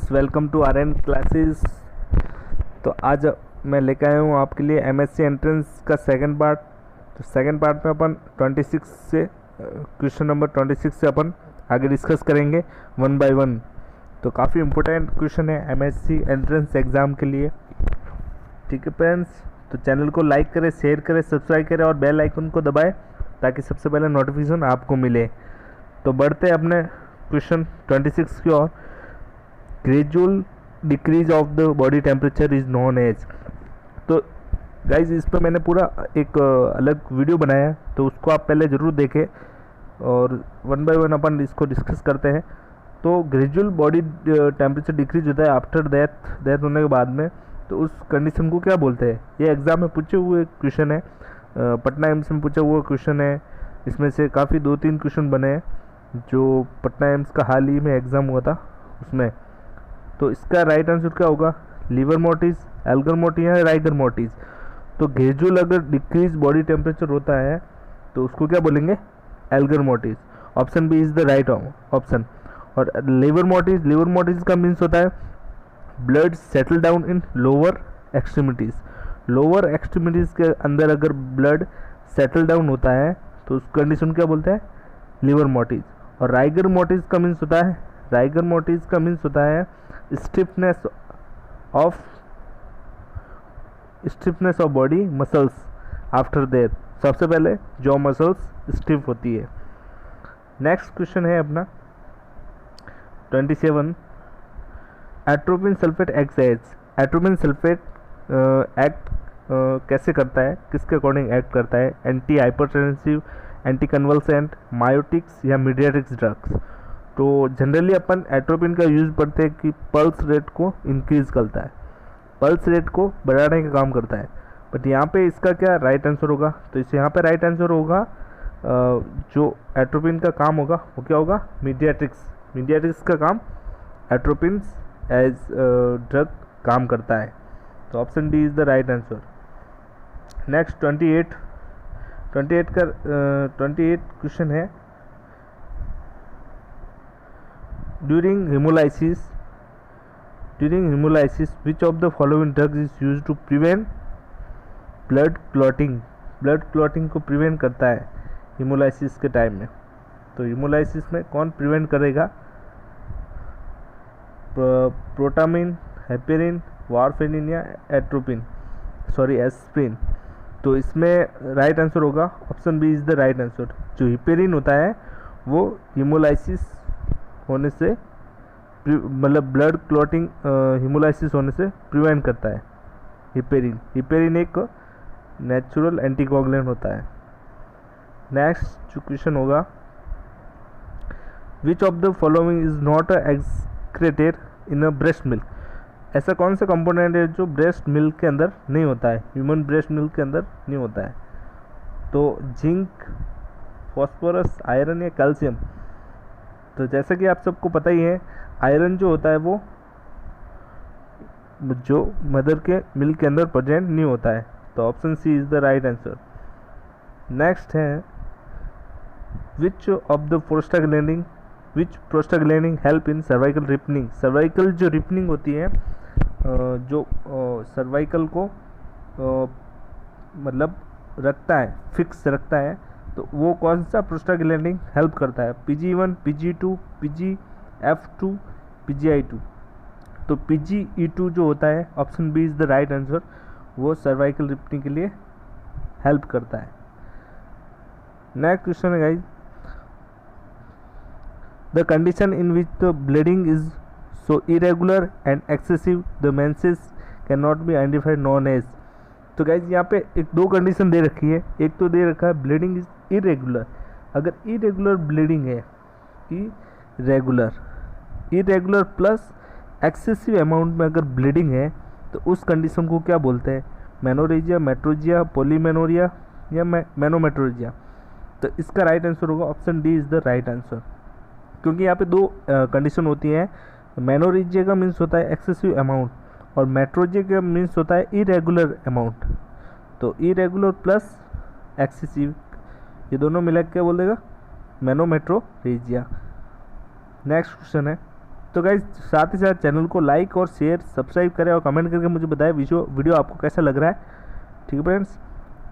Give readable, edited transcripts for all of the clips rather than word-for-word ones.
Friends, welcome to R N classes. तो आज मैं लेकर आया हूँ आपके लिए एमएससी एंट्रेंस का सेकंड पार्ट। तो सेकंड पार्ट में अपन 26 से क्वेश्चन नंबर 26 से अपन आगे डिस्कस करेंगे वन बाय वन। तो काफ़ी इम्पोर्टेंट क्वेश्चन है एमएससी एंट्रेंस एग्ज़ाम के लिए। ठीक है फ्रेंड्स, तो चैनल को लाइक करें, शेयर करें, सब्सक्राइब करें और बेल आइकन को दबाएं ताकि सबसे पहले नोटिफिकेशन आपको मिले। तो बढ़ते अपने क्वेश्चन 26 की ओर। Gradual decrease of the body temperature is known as. तो गाइज इस पर मैंने पूरा एक अलग वीडियो बनाया है, तो उसको आप पहले ज़रूर देखें और वन बाय वन अपन इसको डिस्कस करते हैं। तो ग्रेजुअल बॉडी टेम्परेचर डिक्रीज होता है आफ्टर डेथ होने के बाद में। तो उस कंडीशन को क्या बोलते हैं? ये एग्ज़ाम में पूछे हुए क्वेश्चन है, पटना एम्स में पूछा हुआ क्वेश्चन है। इसमें से काफ़ी 2-3 क्वेश्चन बने हैं जो पटना एम्स का हाल ही में एग्ज़ाम हुआ था उसमें। तो इसका राइट आंसर क्या होगा? लीवर मोर्टिस, एल्गर मोर्टिस या राइगर मोर्टिस। तो ग्रेजुअल अगर डिक्रीज बॉडी टेम्परेचर होता है तो उसको क्या बोलेंगे? Algor mortis. Option B is the right option. और लीवर मोर्टिस का मीन्स होता है blood settle down in lower extremities. Lower extremities के अंदर अगर ब्लड सेटल डाउन होता है तो उस कंडीशन क्या बोलते हैं? Livor mortis. और राइगर मोर्टिस का मीन्स होता है stiffness of body muscles after death. सबसे पहले जॉ मसल्स स्टिफ होती है। नेक्स्ट क्वेश्चन है अपना 27। Atropine sulphate act as. Atropine sulphate act कैसे करता है, किसके अकॉर्डिंग एक्ट करता है? Anti hypertensive, anti convulsant, miotics या मीडियाटिक्स ड्रग्स। तो जनरली अपन एट्रोपिन का यूज़ करते हैं कि पल्स रेट को इंक्रीज़ करता है, पल्स रेट को बढ़ाने का काम करता है। बट यहाँ पे इसका क्या राइट आंसर होगा? तो इस यहाँ पे राइट आंसर होगा जो एट्रोपिन का काम होगा वो क्या होगा? मीडियाटिक्स। मीडियाटिक्स का काम एट्रोपिन एज ड्रग काम करता है। तो option D is the right answer. Next 28 question है। During hemolysis which of the following drugs is used to prevent blood clotting? Blood clotting को प्रिवेंट करता है hemolysis के टाइम में। तो hemolysis में कौन प्रिवेंट करेगा? प्रोटामिन, हेपेरिन, वारफेरिन या एस्प्रिन। तो इसमें राइट आंसर होगा option B is the right answer. जो हिपेरिन होता है वो hemolysis होने से मतलब ब्लड क्लॉटिंग hemolysis होने से प्रिवेंट करता है। हिपेरिन एक नेचुरल एंटीकोगुलेंट होता है। नेक्स्ट जो क्वेश्चन होगा, which of the following is not excreted in a breast milk. ऐसा कौन सा कंपोनेंट है जो ब्रेस्ट मिल्क के अंदर नहीं होता है, ह्यूमन ब्रेस्ट मिल्क के अंदर नहीं होता है? तो जिंक, फॉस्फोरस, आयरन या कैल्शियम। तो जैसा कि आप सबको पता ही है, आयरन जो होता है वो जो मदर के मिल्क के अंदर प्रेजेंट नहीं होता है। तो option C is the right answer. Next है which of the prostaglandin help in cervical ripening. Cervical जो रिपनिंग होती है, जो सर्वाइकल को मतलब रखता है, फिक्स रखता है, तो वो कौन सा प्रोस्टाग्लैंडिन हेल्प करता है? PGE1, PGE2, PGF2, PGI2। तो PGE2 जो होता है, option B is the right answer, वो सर्वाइकल रिपनिंग के लिए हेल्प करता है। नेक्स्ट क्वेश्चन है guys, the condition in which the bleeding is so irregular and excessive the menses can not be identified known as. तो guys यहाँ पे एक दो कंडीशन दे रखी है। एक तो दे रखा है ब्लीडिंग इज इरेगुलर। अगर इरेगुलर ब्लीडिंग है, इरेगुलर प्लस एक्सेसिव अमाउंट में अगर ब्लीडिंग है तो उस कंडीशन को क्या बोलते हैं? मेनोरेजिया, मेट्रोजिया, पॉलीमेनोरिया या मेनोमेट्रोजिया। तो इसका राइट आंसर होगा option D is the right answer, क्योंकि यहाँ पे दो कंडीशन होती हैं। मेनोरेजिया का मीन्स होता है एक्सेसिव अमाउंट और मेट्रोजिया का मीन्स होता है इरेगुलर अमाउंट। तो इरेगुलर प्लस एक्सेसिव ये दोनों मिला के क्या बोल देगा? मेनोमेट्रोरेजिया। नेक्स्ट क्वेश्चन है तो गाइस साथ ही साथ चैनल को लाइक और शेयर सब्सक्राइब करें और कमेंट करके मुझे बताएं वीडियो आपको कैसा लग रहा है। ठीक है फ्रेंड्स,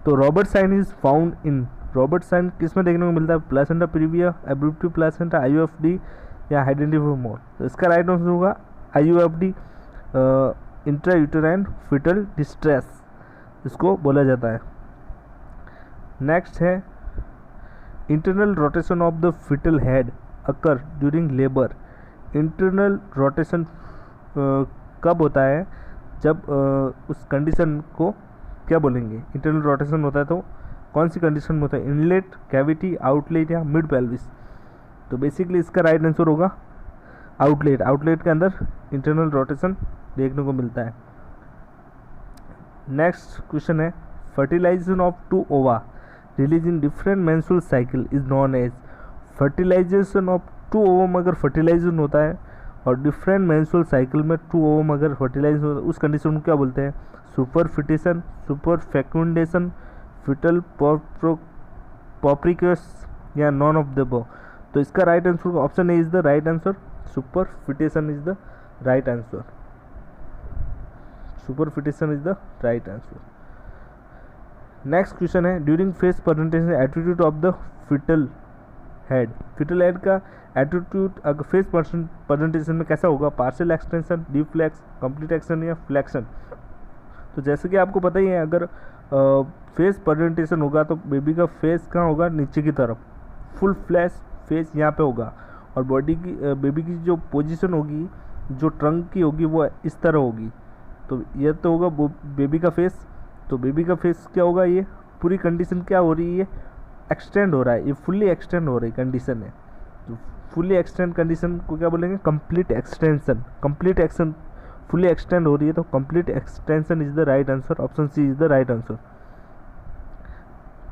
तो Robert sign is found in, Robert sign किस में देखने को मिलता है? Placenta previa, abruptive placenta, IUFD या आइडेंटिफाई मोड। तो इसका राइट आंसर होगा IUFD, intra uterine fetal distress इसको बोला जाता है। नेक्स्ट है internal rotation of the fetal head occur during labour. Internal rotation कब होता है? जब उस कंडीशन को क्या बोलेंगे? इंटरनल रोटेशन होता है तो कौन सी कंडीशन में होता है? इनलेट, कैविटी, आउटलेट या मिड पेल्विस। तो बेसिकली इसका राइट आंसर होगा आउटलेट। आउटलेट के अंदर इंटरनल रोटेशन देखने को मिलता है। नेक्स्ट क्वेश्चन है fertilisation of two ova release in different menstrual cycle is known as. Fertilisation of two ovum अगर फर्टिलाइजेशन होता है और डिफरेंट मेंस्ट्रुअल साइकिल में टू ओवम अगर फर्टिलाइजेशन होता है उस कंडीशन को क्या बोलते हैं? Superfetation, super फेकुंडेशन, foetal papyraceus या नॉन ऑफ द अबव। तो इसका right answer option A is the right answer, superfetation is the right answer. Superfetation is the right answer. Next question है during face presentation attitude of the fetal head. Fetal head का attitude अगर face presentation में कैसा होगा? Partial extension, deep flex, complete extension या flexion. तो जैसे कि आपको पता ही है अगर फेस प्रेजेंटेशन होगा तो बेबी का फेस कहाँ होगा? नीचे की तरफ, फुल फ्लैश फेस यहाँ पे होगा और बॉडी की बेबी की जो पोजीशन होगी, जो ट्रंक की होगी वो इस तरह होगी। तो यह तो होगा बेबी का फेस। तो बेबी का फेस क्या होगा? ये पूरी कंडीशन क्या हो रही है? एक्सटेंड हो रहा है, ये फुल्ली एक्सटेंड हो रही कंडीशन है। तो फुल्ली एक्सटेंड कंडीशन को क्या बोलेंगे? Complete extension. Complete action fully extend हो रही है तो complete extension is the right answer, option C is the right answer.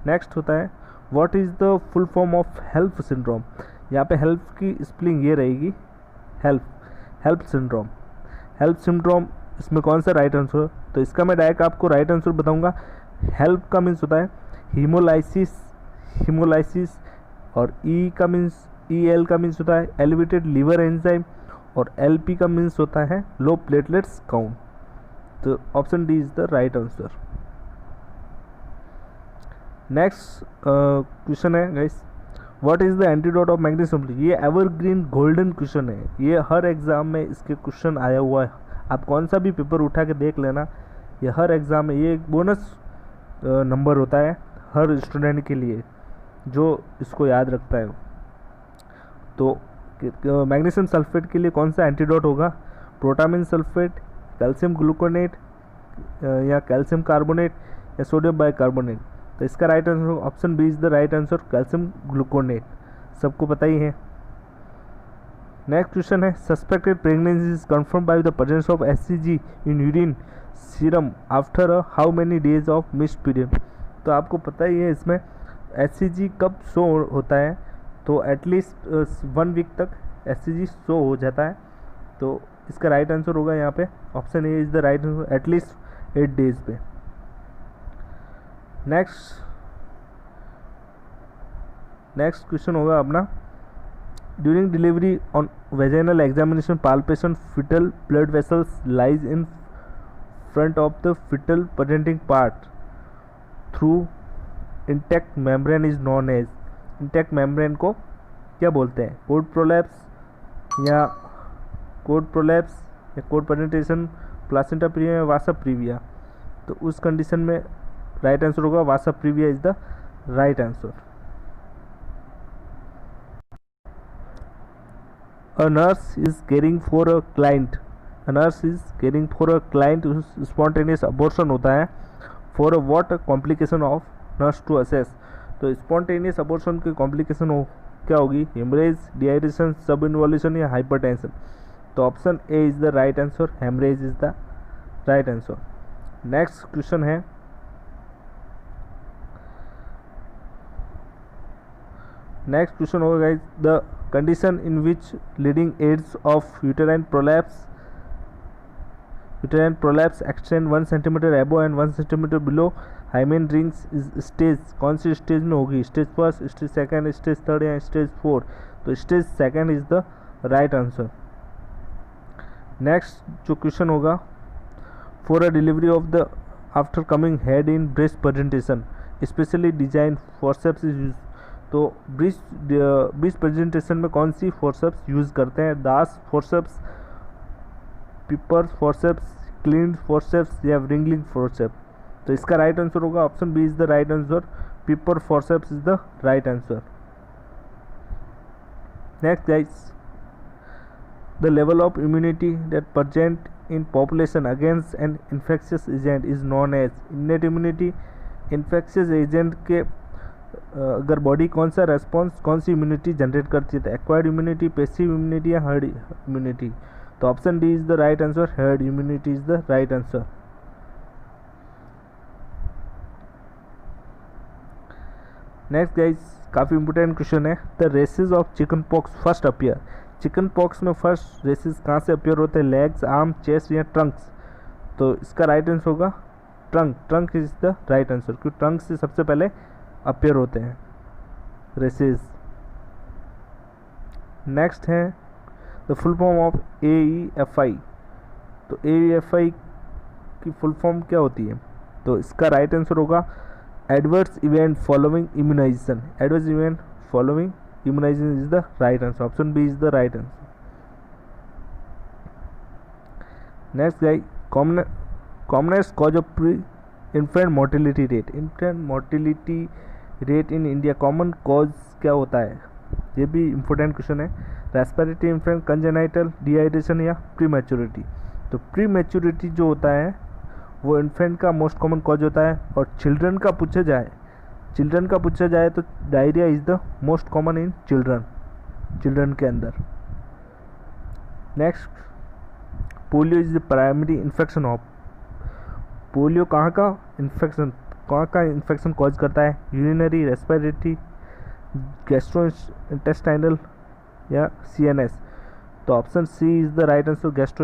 Next होता है what is the full form of HELLP syndrome. यहाँ पे हेल्प की स्पेलिंग ये रहेगी हेल्प सिंड्रोम। हेल्प सिंड्रोम इसमें कौन सा राइट आंसर? तो इसका मैं डायरेक्ट आपको राइट आंसर बताऊंगा। हेल्प का मीन्स होता है हीमोलाइसिस और ई का मीन्स EL का मीन्स होता है एलिवेटेड लिवर एंजाइम और LP का मीन्स होता है लो प्लेटलेट्स काउंट। तो option D is the right answer. Next question है guys what is the antidote of magnesium. ये एवरग्रीन गोल्डन क्वेश्चन है, ये हर एग्जाम में इसके क्वेश्चन आया हुआ है। आप कौन सा भी पेपर उठा के देख लेना, ये हर एग्ज़ाम में ये एक बोनस नंबर होता है हर स्टूडेंट के लिए जो इसको याद रखता है। तो मैग्नीशियम सल्फेट के लिए कौन सा एंटीडोट होगा? प्रोटामिन सल्फेट, कैल्शियम ग्लूकोनेट या कैल्शियम कार्बोनेट या सोडियम बाइकार्बोनेट। तो इसका right answer option B is the right answer, calcium gluconate. सबको पता ही है। नेक्स्ट क्वेश्चन है suspected pregnancy is confirm by the presence of HCG in urine serum after how many days of missed period. तो आपको पता ही है इसमें HCG कब शो होता है? तो एटलीस्ट 1 वीक तक HCG शो हो जाता है। तो इसका राइट आंसर होगा यहाँ पे option A is the right answer, at least 8 days पे। नेक्स्ट क्वेश्चन होगा अपना during delivery on vaginal examination palpation fetal blood vessels lies in front of the fetal presenting part through intact membrane is known as. Intact membrane को क्या बोलते हैं? Cord prolapse या cord presentation, placenta previa या vasa previa. तो उस condition में right answer होगा vasa previa is the right answer. A nurse is caring for a client. A nurse is caring for a client whose spontaneous abortion होता है for a what complication of nurse to assess। तो spontaneous abortion की complication क्या होगी? Haemorrhage, dehydration, subinvolution या hypertension. तो option A is the right answer, haemorrhage is the right answer. Next question है next question होगा guys the condition in which leading edges of uterine prolapse extend 1 centimetre above and 1 centimetre below hymen rings is stage. कौन सी stage में होगी? Stage first, stage second, stage third या stage 4। तो stage second is the right answer. Next जो question होगा, for a delivery of the after coming head in breast presentation specially design forceps is use. तो breast presentation में कौन सी forceps use करते हैं? Das forceps, Piper forceps, Kielland forceps या Wrigley forceps. तो इसका राइट आंसर होगा option B is the right answer, Piper forceps is the right answer. Next guys, the level of immunity that present in population against an infectious agent is known as innate immunity। infectious agent के अगर body कौन सा response, कौन सी immunity generate करती है, तो acquired immunity, passive immunity या herd immunity. तो option D is the right answer, herd immunity is the right answer. Next guys, काफ़ी इंपॉर्टेंट क्वेश्चन है, the rashes of chicken pox first appear. Chicken pox में first rashes कहाँ से appear होते हैं? Legs, arm, chest या trunks. तो इसका राइट आंसर होगा trunk, trunk is the right answer, क्योंकि ट्रंक से सबसे पहले अपीयर होते हैं रेसेस। नेक्स्ट है the full form of AEFI। तो AEFI की फुल फॉर्म क्या होती है? तो इसका राइट आंसर होगा adverse event following immunisation. Adverse event following immunization is the right answer, option B is the right answer। next guy, commonest cause of infant mortality rate। infant mortality rate in India, common cause क्या होता है? ये भी important question है। Respiratory infection, congenital, dehydration या prematurity. तो prematurity जो होता है वो इन्फेंट का मोस्ट कॉमन कॉज होता है, और चिल्ड्रन का पूछा जाए तो diarrhoea is the most common in children के अंदर। Next, polio is the primary infection of. Polio कहाँ का इन्फेक्शन कॉज करता है? यूरिनरी, रेस्पिरेटरी, गैस्ट्रोइंटेस्टाइनल या CNS। तो option C is the right answer, gastro